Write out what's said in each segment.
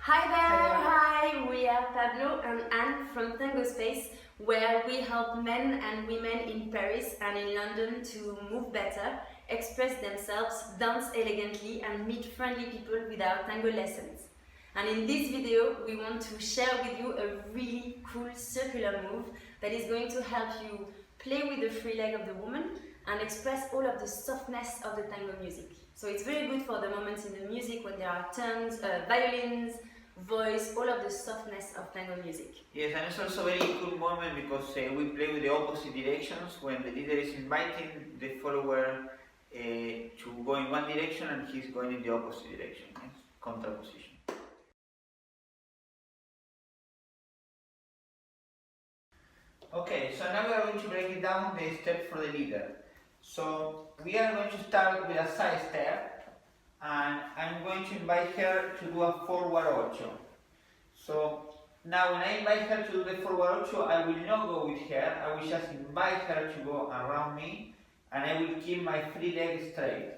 Hi there, hi! We are Pablo and Anne from Tango Space, where we help men and women in Paris and in London to move better, express themselves, dance elegantly and meet friendly people with our tango lessons. And in this video, we want to share with you a really cool circular move that is going to help you play with the free leg of the woman and express all of the softness of the tango music. So it's very good for the moments in the music when there are turns, violins, voice, all of the softness of tango music. Yes, and it's also a very cool moment because we play with the opposite directions when the leader is inviting the follower to go in one direction and he's going in the opposite direction, yes? Contraposition. Okay, so now we are going to break it down the steps for the leader. So we are going to start with a side step, and I'm going to invite her to do a forward ocho. So now when I invite her to do the forward ocho, I will not go with her, I will just invite her to go around me, and I will keep my free leg straight.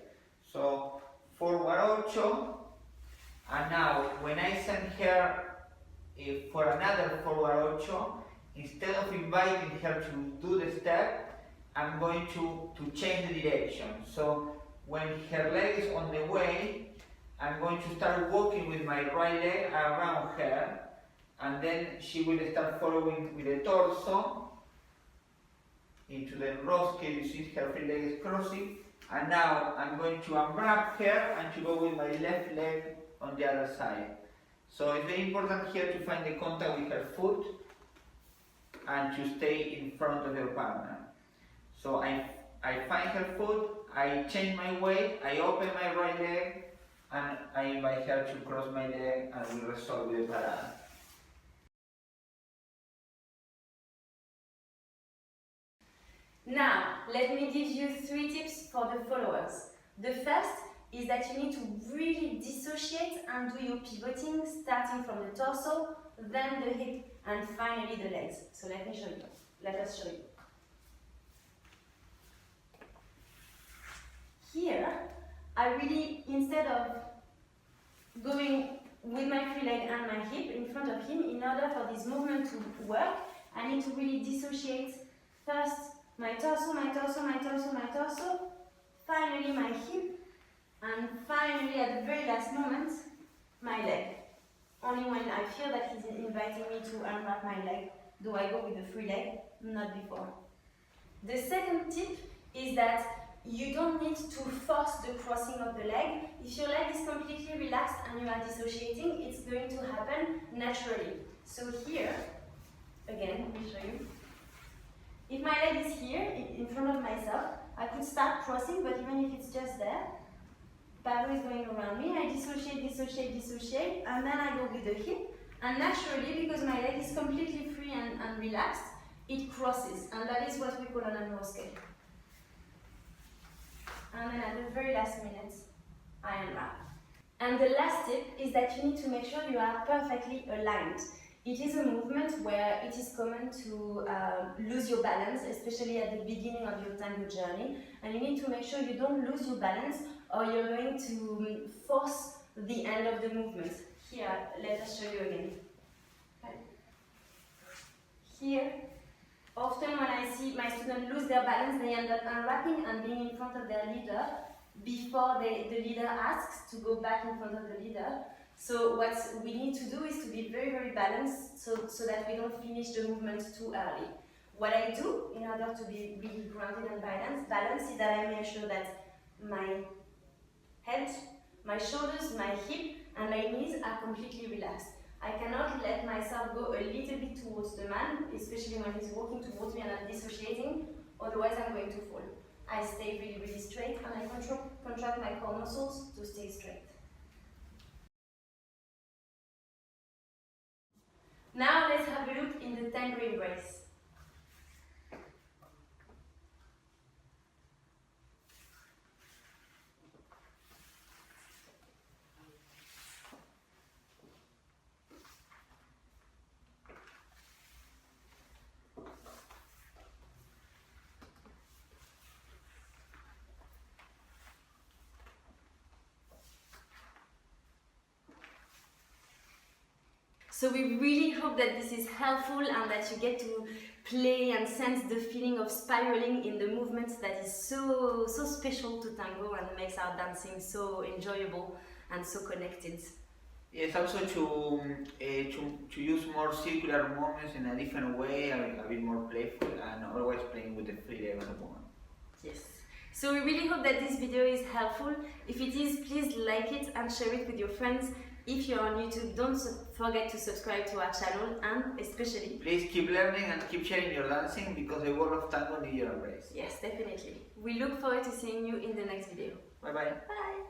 So forward ocho, and now when I send her for another forward ocho, instead of inviting her to do the step, I'm going to change the direction. So when her leg is on the way, I'm going to start walking with my right leg around her, and then she will start following with the torso into the enrosque. You see her free leg is crossing, and now I'm going to unwrap her and to go with my left leg on the other side. So it's very important here to find the contact with her foot and to stay in front of your partner. So I find her foot, I change my weight, I open my right leg, and I invite her to cross my leg, and we resolve with the parada. Now, let me give you 3 tips for the followers. The first is that you need to really dissociate and do your pivoting starting from the torso, then the hip, and finally the legs. So let me show you. Let us show you. Here, I really, instead of going with my free leg and my hip in front of him, in order for this movement to work, I need to really dissociate first my torso, my torso, my torso, my torso, finally my hip, and finally at the very last moment, my leg. Only when I feel that he's inviting me to unwrap my leg do I go with the free leg, not before. The second tip is that you don't need to force the crossing of the leg. If your leg is completely relaxed and you are dissociating, it's going to happen naturally. So here, again, let me show you. If my leg is here, in front of myself, I could start crossing, but even if it's just there, Pablo is going around me, I dissociate, dissociate, dissociate, and then I go with the hip, and naturally, because my leg is completely free and relaxed, it crosses, and that is what we call an enrosque. And then at the very last minute, I unwrap. And the last tip is that you need to make sure you are perfectly aligned. It is a movement where it is common to lose your balance, especially at the beginning of your tango journey, and you need to make sure you don't lose your balance or you're going to force the end of the movement. Here, let us show you again. Okay. Here, often when I see my students lose their balance, they end up unwrapping and being in front of their leader before the leader asks to go back in front of the leader. So what we need to do is to be very, very balanced so that we don't finish the movement too early. What I do in order to be really grounded and balanced is that I make sure that my head, my shoulders, my hip and my knees are completely relaxed. I cannot let myself go a little bit towards the man, especially when he's walking towards me and I'm dissociating, otherwise I'm going to fall. I stay really, really straight and I contract my core muscles to stay straight. Now let's have a look in the Tango embrace. So we really hope that this is helpful and that you get to play and sense the feeling of spiraling in the movements that is so special to tango and makes our dancing so enjoyable and so connected. Yes, also to use more circular movements in a different way, a bit more playful, and always playing with the free leg on the woman. Yes. So we really hope that this video is helpful. If it is, please like it and share it with your friends. If you're on YouTube, don't forget to subscribe to our channel, and especially, please keep learning and keep sharing your dancing, because the world of tango needs your embrace. Yes, definitely. We look forward to seeing you in the next video. Bye bye. Bye.